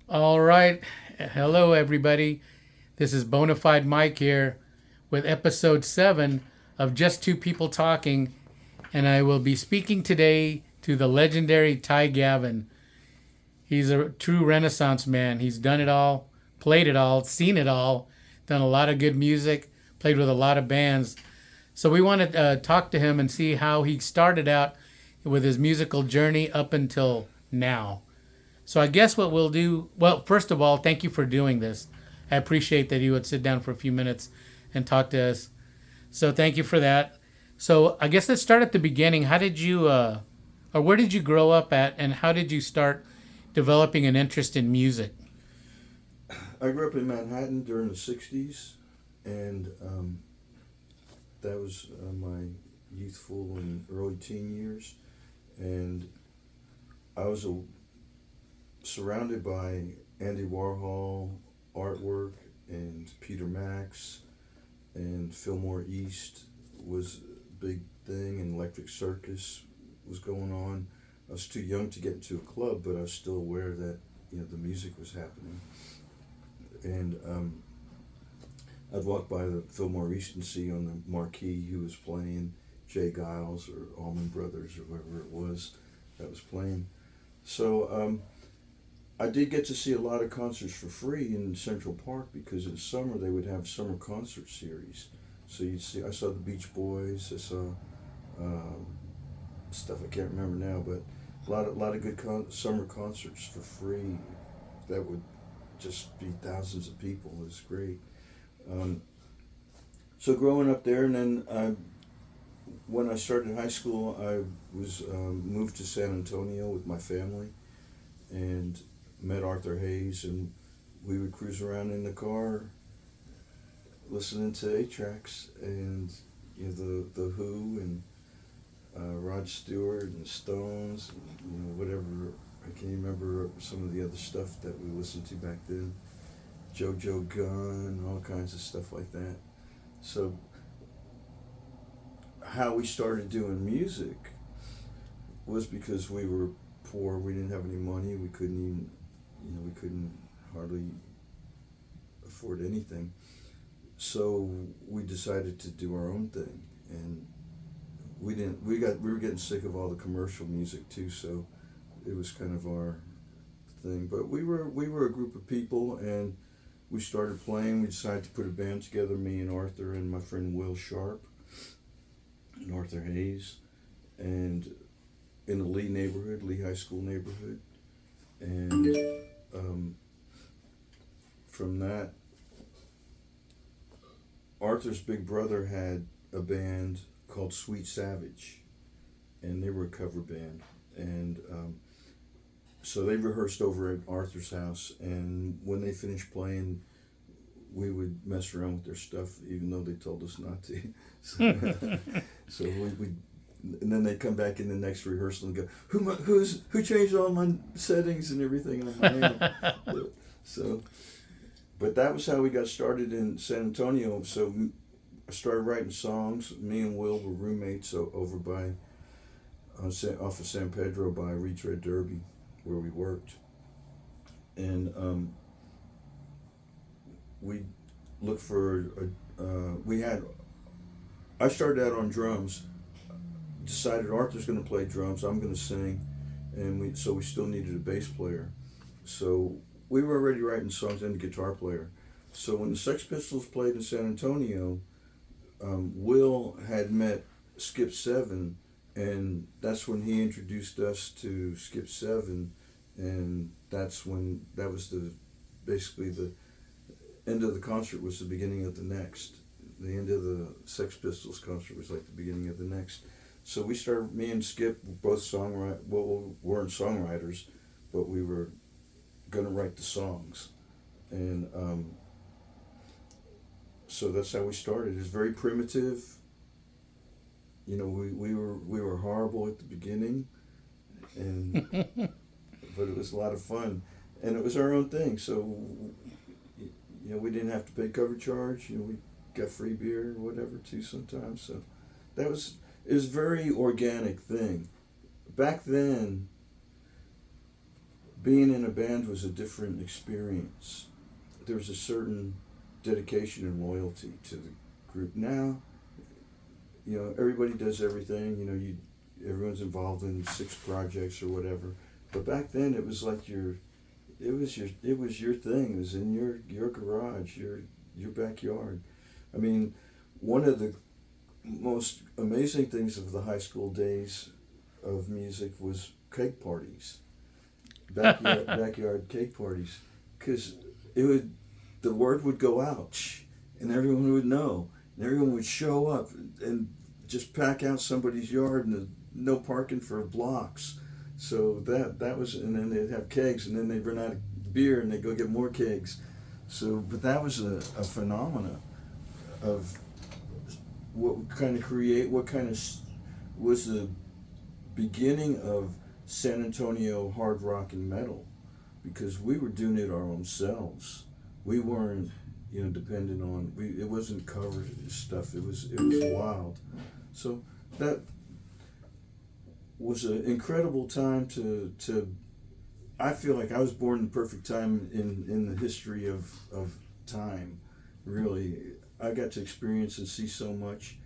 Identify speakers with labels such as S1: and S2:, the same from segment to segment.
S1: All right. Hello, everybody. This is Bonafide Mike here with episode 7 of Just Two People Talking. And I will be speaking today to the legendary Ty Gavin. He's a true Renaissance man. He's done it all, played it all, seen it all, done a lot of good music, played with a lot of bands. So we want to talk to him and see how he started out with his musical journey up until now. So I guess what we'll do, well, first of all, thank you for doing this. I appreciate that you would sit down for a few minutes and talk to us. So thank you for that. So I guess let's start at the beginning. How did you, or where did you grow up at, and how did you start developing an interest in music?
S2: I grew up in Manhattan during the 60s, and that was my youthful and early teen years. And I was surrounded by Andy Warhol artwork and Peter Max and Fillmore East was a big thing, and Electric Circus was going on. I was too young to get into a club, but I was still aware that the music was happening. And I'd walk by the Fillmore East and see on the marquee who was playing, Jay Giles or Allman Brothers or whoever it was that was playing. So I did get to see a lot of concerts for free in Central Park because in summer they would have summer concert series. So you'd see, I saw the Beach Boys, I saw um, stuff I can't remember now, but a lot of good summer concerts for free that would just be thousands of people. It was great. Um, so growing up there, and then when I started high school, I was moved to San Antonio with my family, and met Arthur Hayes, and we would cruise around in the car listening to 8 tracks and the Who and Rod Stewart and Stones, and, whatever. I can't remember some of the other stuff that we listened to back then. JoJo Gunn, all kinds of stuff like that. So how we started doing music was because we were poor. We didn't have any money. We couldn't even, we couldn't hardly afford anything. So we decided to do our own thing, and we didn't. We were getting sick of all the commercial music too. So it was kind of our thing. But we were a group of people, and we started playing. We decided to put a band together. Me and Arthur and my friend Will Sharp and Arthur Hayes, and in the Lee neighborhood, Lee High School neighborhood, and um, from that, Arthur's big brother had a band called Sweet Savage, and they were a cover band, and so they rehearsed over at Arthur's house, and when they finished playing, we would mess around with their stuff, even though they told us not to. So, so we and then they come back in the next rehearsal and go, who changed all my settings and everything on my name? So, but that was how we got started in San Antonio. So I started writing songs. Me and Will were roommates over by off of San Pedro by Reed's Red Derby, where we worked, and we looked for we had. I started out on drums. Decided Arthur's going to play drums. I'm going to sing, and we still needed a bass player. So we were already writing songs and a guitar player. So when the Sex Pistols played in San Antonio, Will had met Skip Seven, and that's when he introduced us to Skip Seven, and that was the basically the end of the concert was the beginning of the next. The end of the Sex Pistols concert was like the beginning of the next. So we started. Me and Skip were both songwriter. Well, we weren't songwriters, but we were gonna write the songs, and so that's how we started. It's very primitive. We were horrible at the beginning, and but it was a lot of fun, and it was our own thing. So we didn't have to pay cover charge. We got free beer or whatever too sometimes. So that was it was a very organic thing. Back then, being in a band was a different experience. There was a certain dedication and loyalty to the group. Now, everybody does everything. Everyone's involved in 6 projects or whatever. But back then, it was like it was your thing. It was in your garage, your backyard. I mean, one of the most amazing things of the high school days of music was cake parties, backyard cake parties, because the word would go out, and everyone would know, and everyone would show up and just pack out somebody's yard, and no parking for blocks. So that was, and then they'd have kegs, and then they'd run out of beer, and they'd go get more kegs. So, but that was a phenomena of what kind of was the beginning of San Antonio hard rock and metal, because we were doing it our own selves. We weren't, dependent on, it wasn't covered stuff. It was wild. So that was an incredible time to I feel like I was born in the perfect time in the history of time, really. I got to experience and see so much.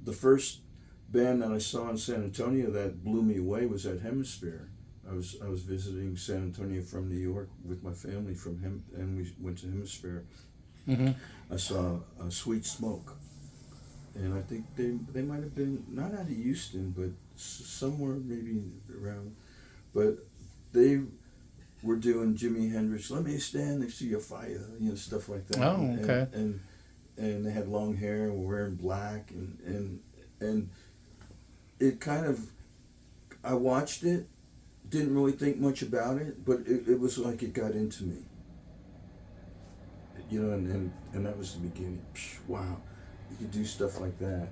S2: The first band that I saw in San Antonio that blew me away was at Hemisphere. I was visiting San Antonio from New York with my family and we went to Hemisphere.
S1: Mm-hmm.
S2: I saw Sweet Smoke, and I think they might have been not out of Houston, but somewhere maybe around. But they were doing Jimi Hendrix, "Let Me Stand Next to Your Fire," stuff like that.
S1: Oh, okay.
S2: And they had long hair and were wearing black, and it kind of, I watched it, didn't really think much about it, but it was like it got into me. And that was the beginning. Wow, you could do stuff like that.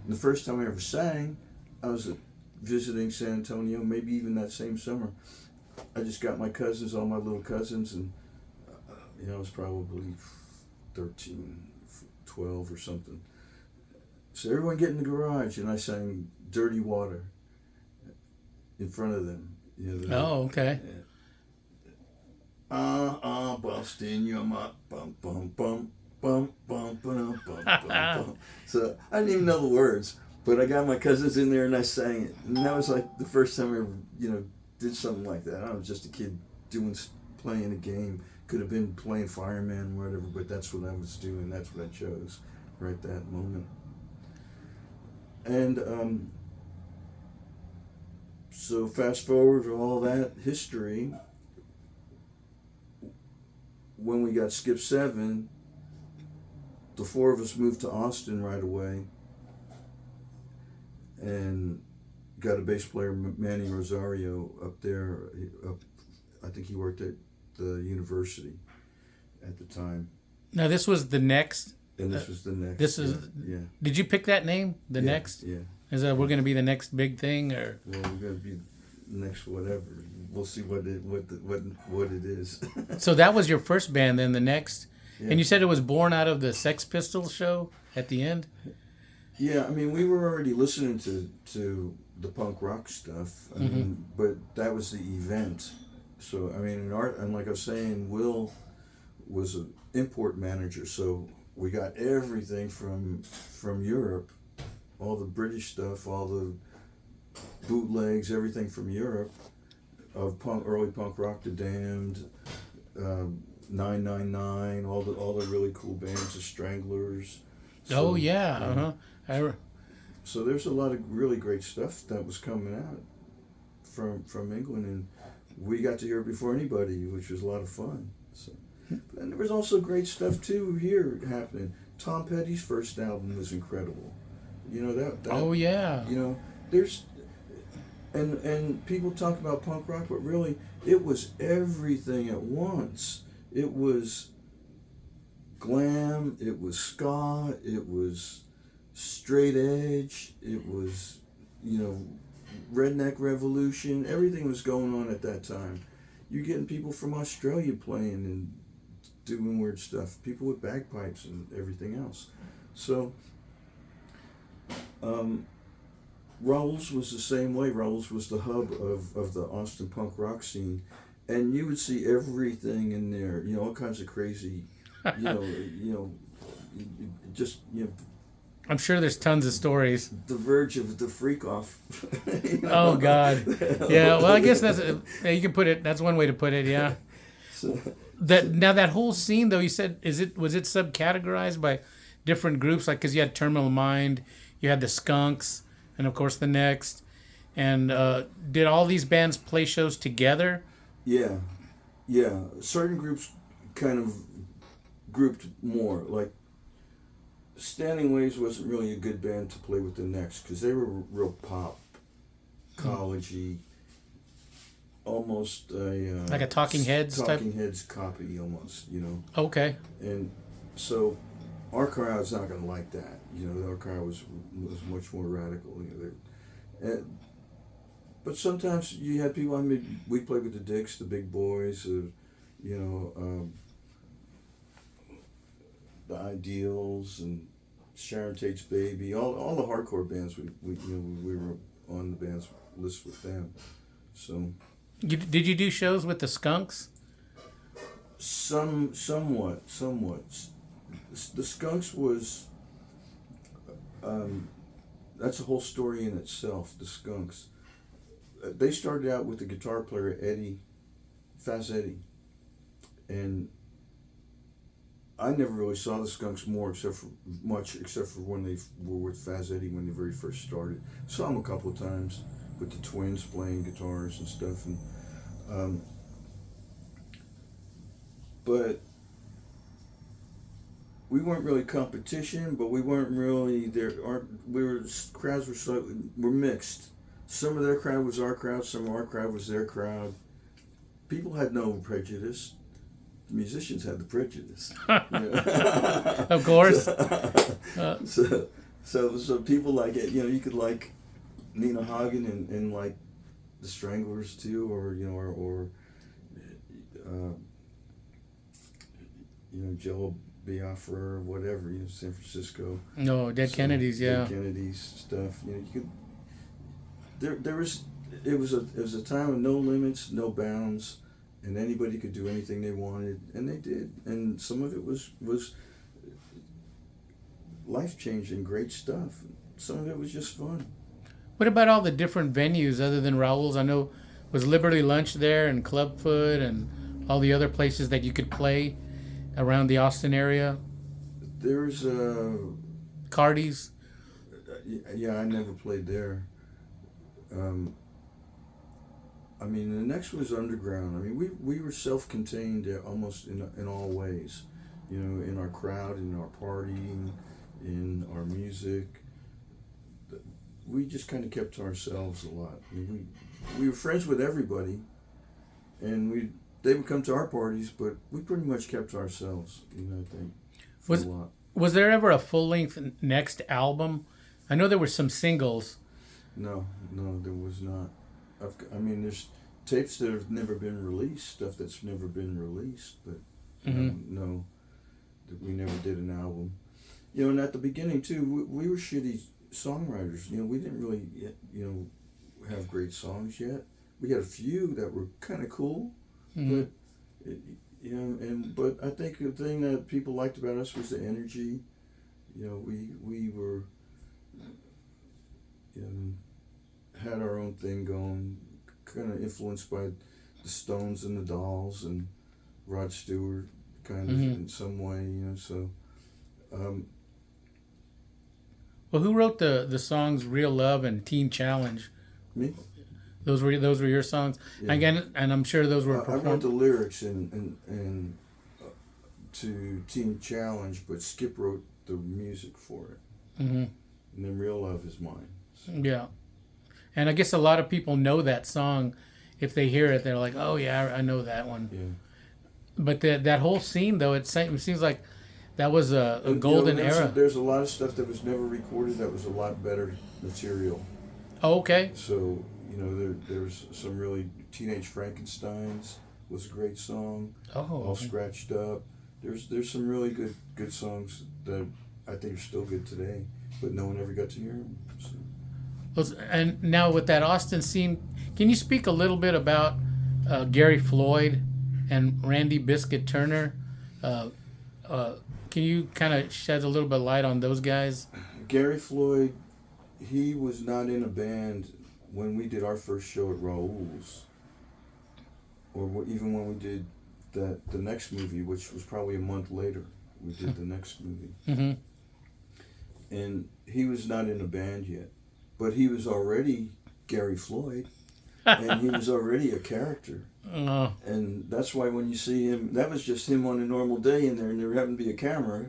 S2: And the first time I ever sang, I was visiting San Antonio, maybe even that same summer. I just got my cousins, all my little cousins, and I was probably 13, 12 or something. So everyone get in the garage, and I sang "Dirty Water" in front of them.
S1: Oh, okay.
S2: Boston, you're my bum bum bum bum bum bum bum bum. So I didn't even know the words, but I got my cousins in there and I sang it, and that was like the first time I ever, did something like that. I was just a kid playing a game. Could have been playing fireman or whatever, but that's what I was doing. That's what I chose right that moment. And so fast forward to all that history. When we got Skip 7, the 4 of us moved to Austin right away and got a bass player, Manny Rosario, up there. I think he worked at the university at the time.
S1: Now this was the next.
S2: And this was the next.
S1: This is.
S2: Yeah.
S1: Did you pick that name? The
S2: Yeah,
S1: next.
S2: Yeah.
S1: Is that we're going to be the next big thing, or?
S2: Well, we're going to be next whatever. We'll see what it is.
S1: So that was your first band, then the next,
S2: Yeah.
S1: and you said it was born out of the Sex Pistols show at the end.
S2: Yeah, I mean, we were already listening to the punk rock stuff, but that was the event. So I mean, and like I was saying, Will was an import manager, so we got everything from Europe, all the British stuff, all the bootlegs, everything from Europe, of early punk rock, The Damned, 999, all the really cool bands, the Stranglers.
S1: So,
S2: So there's a lot of really great stuff that was coming out from England, and we got to hear it before anybody, which was a lot of fun. So, and there was also great stuff too here happening. Tom Petty's first album was incredible. There's and people talk about punk rock, but really it was everything at once. It was glam, it was ska, it was straight edge, it was, redneck revolution. Everything was going on at that time. You're getting people from Australia playing and doing weird stuff, people with bagpipes and everything else. So Raoul's was the same way. Raoul's was the hub of the Austin punk rock scene, and you would see everything in there. You know, all kinds of crazy. Just
S1: I'm sure there's tons of stories.
S2: the verge of the freak off.
S1: Oh God. Yeah. Well, I guess yeah, you can put it. That's one way to put it. Yeah.
S2: So,
S1: That whole scene though, you said, was it subcategorized by different groups? Like, because you had Terminal Mind, you had the Skunks, and of course the Next. And did all these bands play shows together?
S2: yeah, yeah. Certain groups kind of grouped more. Like Standing Waves wasn't really a good band to play with the Next because they were real pop, collegey, almost a
S1: Like a Talking Heads type?
S2: Talking Heads copy almost.
S1: Okay.
S2: And so our crowd's not going to like that. Our crowd was much more radical. But sometimes you had people. I mean, we played with the Dicks, the Big Boys, the Ideals, and Sharon Tate's Baby. All the hardcore bands. We were on the band's list with them. So.
S1: Did you do shows with the Skunks?
S2: Somewhat. The Skunks was. That's a whole story in itself. The Skunks. They started out with the guitar player Faz Eddie, and I never really saw the Skunks except for when they were with Faz Eddie when they very first started. Saw them a couple of times with the twins playing guitars and stuff, and but we weren't really competition, but we weren't really there. Crowds were mixed. Some of their crowd was our crowd, some of our crowd was their crowd. People had no prejudice. The musicians had the prejudice.
S1: Of course.
S2: So people like it. You could like Nina Hagen and like the Stranglers too, or Joe Biafra or whatever. San Francisco.
S1: No, Dead Kennedys. Yeah.
S2: Dead Kennedys stuff. You could. There was it was a time of no limits, no bounds, and anybody could do anything they wanted, and they did. And some of it was life changing, great stuff. Some of it was just fun.
S1: What about all the different venues other than Raoul's? I know was Liberty Lunch there and Clubfoot and all the other places that you could play around the Austin area.
S2: There's
S1: Cardi's.
S2: Yeah, I never played there. I mean, the Next was underground. I mean, we were self-contained almost in all ways, in our crowd, in our partying, in our music. We just kind of kept to ourselves a lot. I mean, we were friends with everybody, and they would come to our parties, but we pretty much kept to ourselves. I think for a lot.
S1: Was there ever a full-length Next album? I know there were some singles.
S2: No, there was not. I mean, there's tapes that have never been released, stuff that's never been released, but no, we never did an album. And at the beginning too, we were shitty songwriters. We didn't really, have great songs yet. We had a few that were kind of cool, but but I think the thing that people liked about us was the energy. We were. Had our own thing going, kind of influenced by the Stones and the Dolls and Rod Stewart, kind of in some way, So,
S1: well, who wrote the songs "Real Love" and "Teen Challenge"?
S2: Me.
S1: Those were your songs.
S2: Yeah.
S1: Again, and I'm sure those were performed.
S2: I wrote the lyrics and to Teen Challenge, but Skip wrote the music for it.
S1: Mm-hmm.
S2: And then "Real Love" is mine. So.
S1: Yeah. And I guess a lot of people know that song. If they hear it, they're like, "Oh yeah, I know that one."
S2: Yeah.
S1: But that whole scene, though, it seems like that was a golden era.
S2: There's a lot of stuff that was never recorded that was a lot better material.
S1: Oh, okay.
S2: So there's some really Teenage Frankensteins was a great song.
S1: Oh.
S2: All Scratched Up. There's some really good songs that I think are still good today, but no one ever got to hear them. So.
S1: And now with that Austin scene, can you speak a little bit about Gary Floyd and Randy Biscuit Turner. Uh, uh, can you kind of shed a little bit of light on those guys?
S2: Gary Floyd, he was not in a band when we did our first show at Raoul's, or even when we did the next movie, which was probably a month later. We did the next movie,
S1: Mm-hmm.
S2: and he was not in a band yet, but he was already Gary Floyd, and he was already a character.
S1: Oh,
S2: And that's why when you see him, that was just him on a normal day in there, and there happened to be a camera.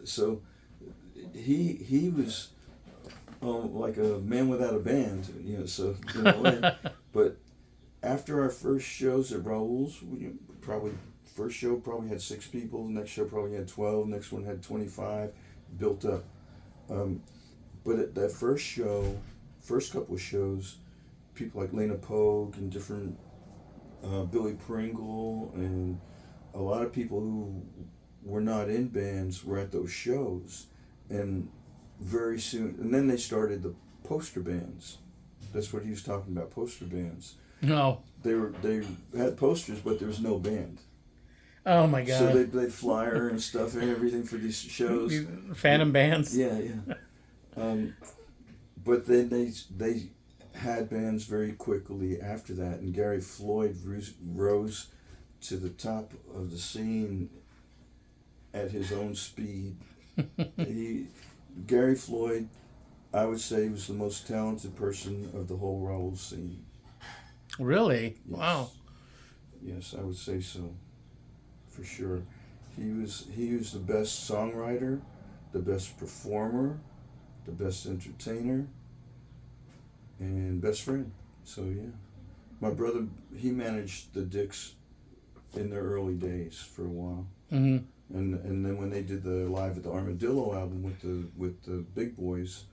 S2: So he was like a man without a band, so in a way. But after our first shows at Raoul's, probably first show probably had 6 people, next show probably had 12, next one had 25, built up. But at that first couple of shows, people like Lena Pogue and different Billy Pringle and a lot of people who were not in bands were at those shows, and very soon, and then they started the poster bands. That's what he was talking about, poster bands.
S1: no.
S2: They had posters, but there was no band.
S1: Oh my God.
S2: So they'd flyer and stuff and everything for these shows.
S1: These Phantom bands.
S2: Yeah, yeah. But then they had bands very quickly after that, and Gary Floyd rose to the top of the scene at his own speed. Gary Floyd, I would say, was the most talented person of the whole Raoul scene.
S1: Really?
S2: Yes.
S1: Wow.
S2: Yes, I would say so, for sure. He was the best songwriter, the best performer, the best entertainer, and best friend. So yeah, my brother, he managed the Dicks in their early days for a while,
S1: Mm-hmm.
S2: and then when they did the Live at the Armadillo album with the big boys,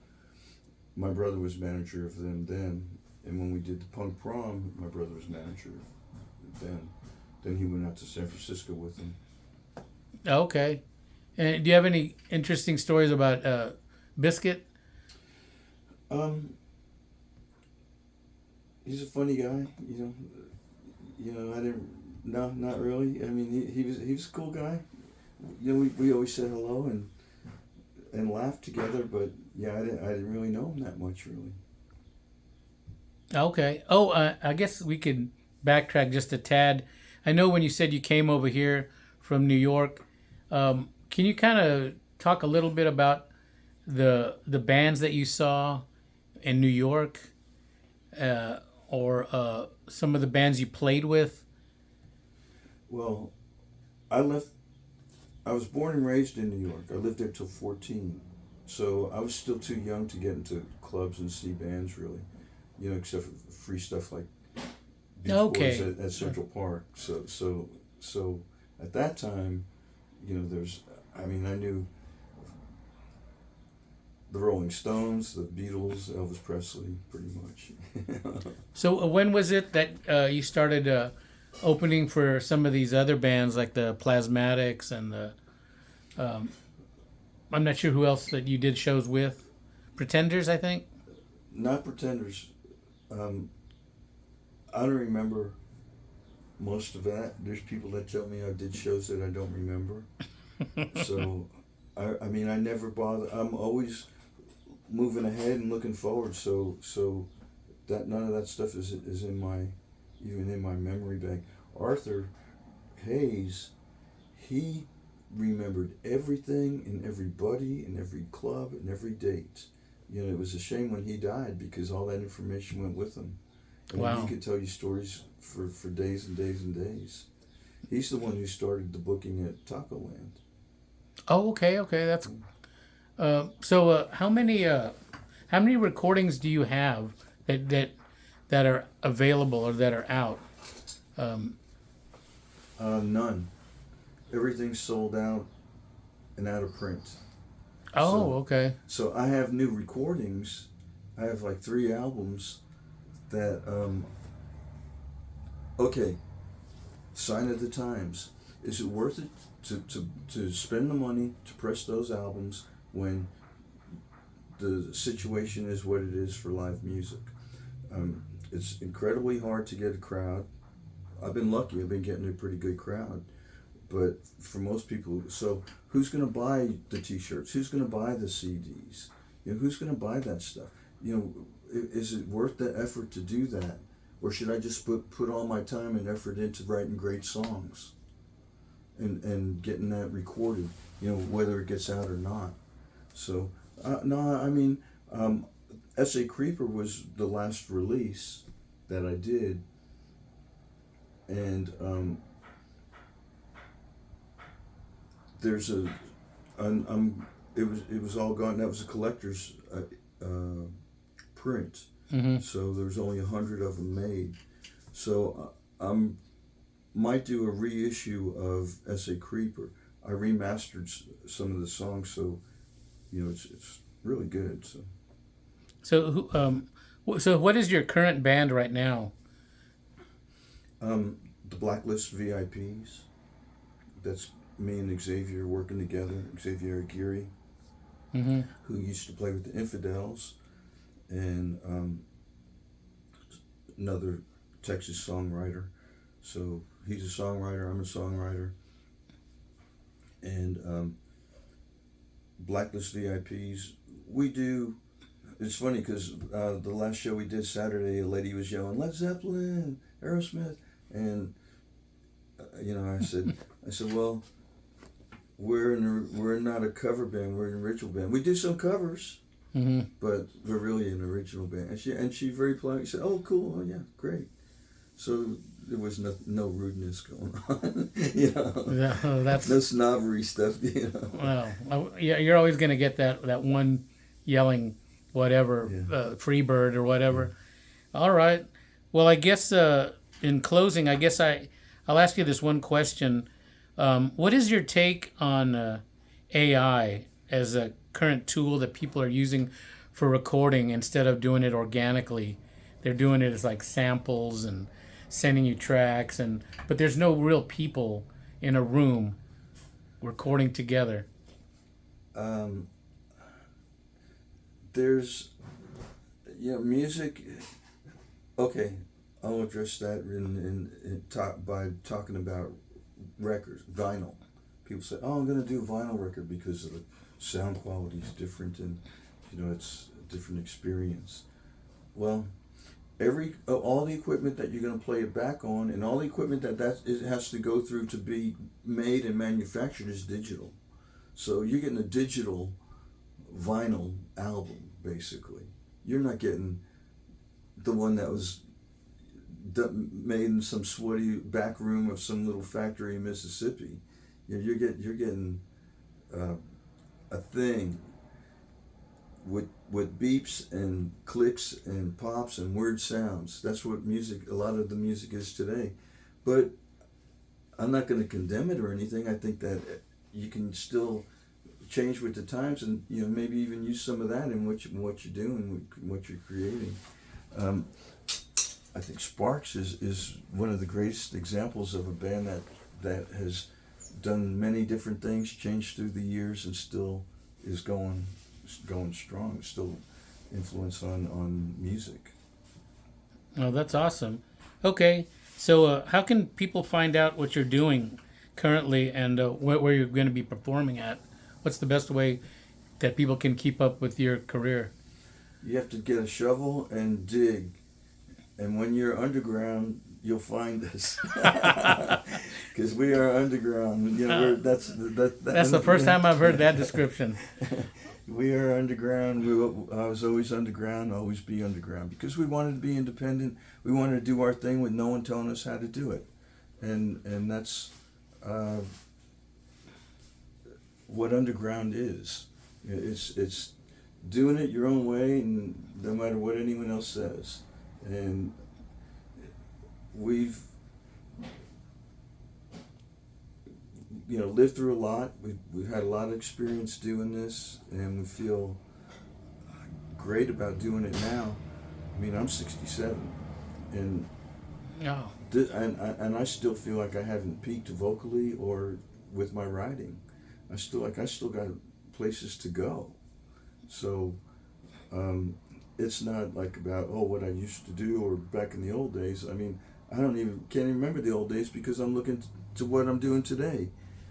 S2: my brother was manager of them then, and when we did the Punk Prom, my brother was manager then. Then he went out to San Francisco with them.
S1: Okay. And do you have any interesting stories about Biscuit?
S2: He's a funny guy, I didn't. No, not really. I mean, he was a cool guy. We always said hello and laughed together, but yeah, I didn't really know him that much, really.
S1: Okay. Oh, I guess we could backtrack just a tad. I know when you said you came over here from New York, can you kind of talk a little bit about the bands that you saw in New York, or some of the bands you played with?
S2: Well, I was born and raised in New York. I lived there till 14, so I was still too young to get into clubs and see bands, really. Except for free stuff like Beach
S1: Okay.
S2: Boys at Central Park. So at that time, I knew the Rolling Stones, the Beatles, Elvis Presley, pretty much.
S1: So when was it that you started opening for some of these other bands like the Plasmatics and the I'm not sure who else that you did shows with. Pretenders, I think.
S2: Not Pretenders. I don't remember most of that. There's people that tell me I did shows that I don't remember. So, I never bother. I'm always moving ahead and looking forward. So that none of that stuff is even in my memory bank. Arthur Hayes, he remembered everything and everybody and every club and every date. It was a shame when he died because all that information went with him. And
S1: Wow.
S2: he could tell you stories for days and days and days. He's the one who started the booking at Taco Land.
S1: Oh, okay. That's so. How many recordings do you have that are available or that are out?
S2: None. Everything's sold out and out of print.
S1: Oh, okay.
S2: So I have new recordings. I have like 3 albums that, okay, sign of the times. Is it worth it to spend the money to press those albums when the situation is what it is for live music? It's incredibly hard to get a crowd I've been lucky. I've been getting a pretty good crowd. But for most people, so who's going to buy the T-shirts? Who's going to buy the CDs? Who's going to buy that stuff? Is it worth the effort to do that, or should I just put all my time and effort into writing great songs, and getting that recorded? Whether it gets out or not. So no, I mean, S.A. Creeper was the last release that I did, and there's it was all gone. That was a collector's print,
S1: Mm-hmm.
S2: so there's only 100 of them made. So might do a reissue of S.A. Creeper. I remastered some of the songs, so it's really good.
S1: So what is your current band right now?
S2: The Blacklist VIPs. That's me and Xavier working together. Xavier Aguirre,
S1: Mm-hmm.
S2: who used to play with the Infidels, and another Texas songwriter. So he's a songwriter, I'm a songwriter. And Blacklist VIPs, we do. It's funny because the last show we did Saturday, a lady was yelling Led Zeppelin, Aerosmith, and I said, well, we're not a cover band, we're an original band. We do some covers,
S1: Mm-hmm.
S2: but we're really an original band. And she very politely said, "Oh, cool, oh yeah, great." So there was no rudeness going on,
S1: Yeah, that's
S2: no snobbery stuff,
S1: well. Yeah, you're always going to get that one yelling whatever,
S2: Yeah.
S1: free bird or whatever. All right. Well, I guess in closing, I'll ask you this one question. What is your take on AI as a current tool that people are using for recording instead of doing it organically? They're doing it as like samples and sending you tracks, but there's no real people in a room recording together.
S2: Um, there's music. Okay, I'll address that by talking about records, vinyl. People say, "Oh, I'm going to do a vinyl record because the sound quality is different, and it's a different experience." Well, all the equipment that you're going to play it back on, and all the equipment it has to go through to be made and manufactured is digital. So you're getting a digital vinyl album, basically. You're not getting the one that was made in some sweaty back room of some little factory in Mississippi. You're getting a thing with beeps and clicks and pops and weird sounds. That's what a lot of the music is today. But I'm not going to condemn it or anything. I think that you can still change with the times, and maybe even use some of that in what you're doing, what you're creating. I think Sparks is one of the greatest examples of a band that has done many different things, changed through the years, and still is going strong. Still influence on music.
S1: Oh, that's awesome. Okay, so how can people find out what you're doing currently and where you're going to be performing at? What's the best way that people can keep up with your career?
S2: You have to get a shovel and dig, and when you're underground, you'll find us, because we are underground. That's
S1: the first time I've heard that description.
S2: We are underground. I was always underground, always be underground, because we wanted to be independent. We wanted to do our thing with no one telling us how to do it, and that's what underground is. It's doing it your own way, and no matter what anyone else says. And we've lived through a lot. We've had a lot of experience doing this, and we feel great about doing it now. I mean, I'm 67, and
S1: Oh,
S2: and I still feel like I haven't peaked vocally or with my writing. I still got places to go. So it's not like about what I used to do or back in the old days. I mean, I don't even can't even remember the old days because I'm looking to what I'm doing today.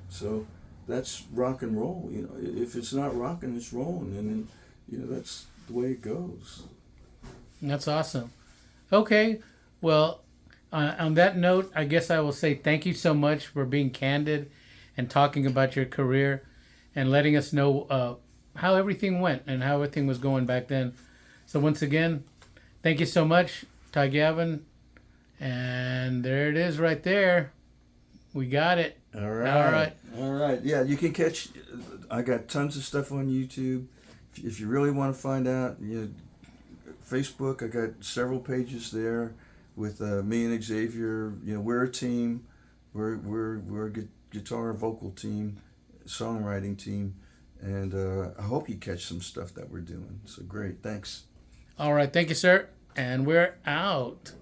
S2: So that's rock and roll. You know, if it's not rocking, it's rolling, and then, you know, that's the way it goes.
S1: That's awesome. Okay, well, on that note, I guess I will say thank you so much for being candid and talking about your career and letting us know how everything went and how everything was going back then. So once again, thank you so much, Ty Gavin. And there it is right there. We got it.
S2: All
S1: All
S2: right.
S1: right.
S2: All right. Yeah, you can catch. I got tons of stuff on YouTube. If you really want to find out, you know, Facebook. I got several pages there with me and Xavier. You know, we're a team. We're a guitar and vocal team, songwriting team, and I hope you catch some stuff that we're doing. So great. Thanks.
S1: All right. Thank you, sir. And we're out.